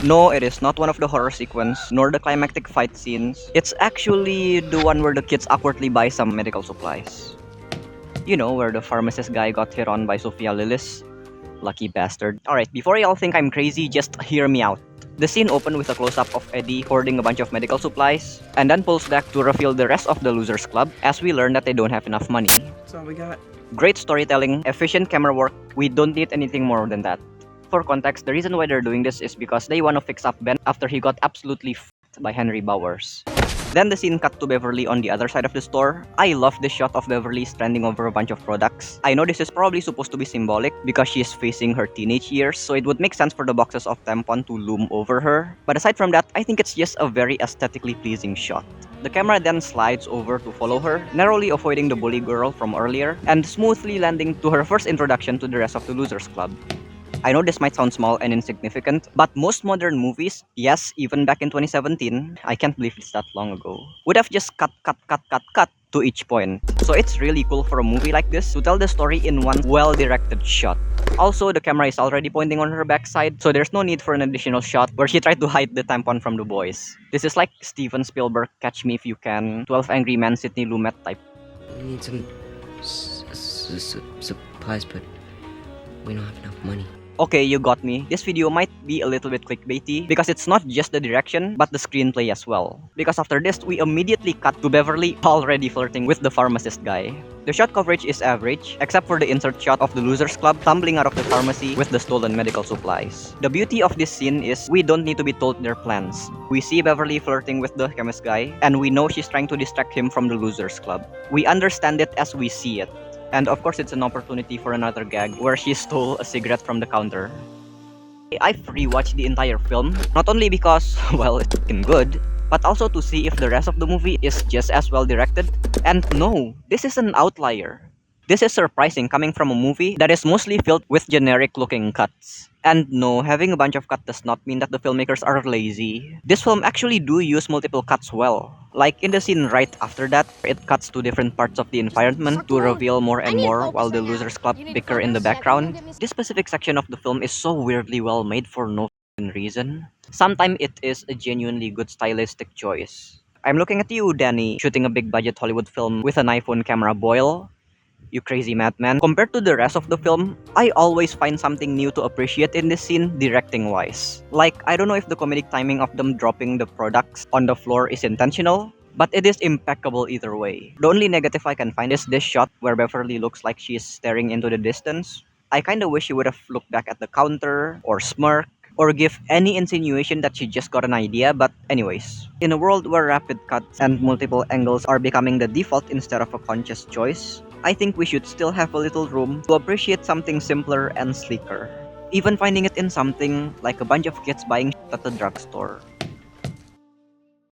No, it is not one of the horror sequence, nor the climactic fight scenes. It's actually the one where the kids awkwardly buy some medical supplies. You know, where the pharmacist guy got hit on by Sophia Lillis. Lucky bastard. Alright, before y'all think I'm crazy, just hear me out. The scene opened with a close-up of Eddie hoarding a bunch of medical supplies, and then pulls back to reveal the rest of the Losers Club as we learn that they don't have enough money. That's all we got. Great storytelling, efficient camera work, we don't need anything more than that. For context, the reason why they're doing this is because they want to fix up Ben after he got absolutely f***ed by Henry Bowers. Then the scene cut to Beverly on the other side of the store. I love this shot of Beverly standing over a bunch of products. I know this is probably supposed to be symbolic because she is facing her teenage years, so it would make sense for the boxes of tampon to loom over her. But aside from that, I think it's just a very aesthetically pleasing shot. The camera then slides over to follow her, narrowly avoiding the bully girl from earlier, and smoothly landing to her first introduction to the rest of the Losers Club. I know this might sound small and insignificant, but most modern movies, yes, even back in 2017, I can't believe it's that long ago, would have just cut to each point. So it's really cool for a movie like this to tell the story in one well-directed shot. Also, the camera is already pointing on her backside, so there's no need for an additional shot where she tried to hide the tampon from the boys. This is like Steven Spielberg, Catch Me If You Can, 12 Angry Men, Sidney Lumet type. We need some supplies, but we don't have enough money. Okay, you got me. This video might be a little bit clickbaity because it's not just the direction, but the screenplay as well. Because after this, we immediately cut to Beverly already flirting with the pharmacist guy. The shot coverage is average, except for the insert shot of the Losers Club tumbling out of the pharmacy with the stolen medical supplies. The beauty of this scene is we don't need to be told their plans. We see Beverly flirting with the chemist guy, and we know she's trying to distract him from the Losers Club. We understand it as we see it. And of course, it's an opportunity for another gag where she stole a cigarette from the counter. I've rewatched the entire film, not only because, well, it's fucking good, but also to see if the rest of the movie is just as well directed. And no, this is an outlier. This is surprising coming from a movie that is mostly filled with generic looking cuts. And no, having a bunch of cuts does not mean that the filmmakers are lazy. This film actually do use multiple cuts well. Like in the scene right after that, it cuts to different parts of the environment to reveal more and more while the Losers Club bicker in the background. This specific section of the film is so weirdly well made for no reason. Sometimes it is a genuinely good stylistic choice. I'm looking at you, Danny, shooting a big budget Hollywood film with an iPhone camera, Boyle. You crazy madman. Compared to the rest of the film, I always find something new to appreciate in this scene directing wise. Like, I don't know if the comedic timing of them dropping the products on the floor is intentional, but it is impeccable either way. The only negative I can find is this shot where Beverly looks like she is staring into the distance. I kinda wish she would have looked back at the counter, or smirk, or give any insinuation that she just got an idea, but anyways. In a world where rapid cuts and multiple angles are becoming the default instead of a conscious choice, I think we should still have a little room to appreciate something simpler and sleeker. Even finding it in something like a bunch of kids buying shit at the drugstore.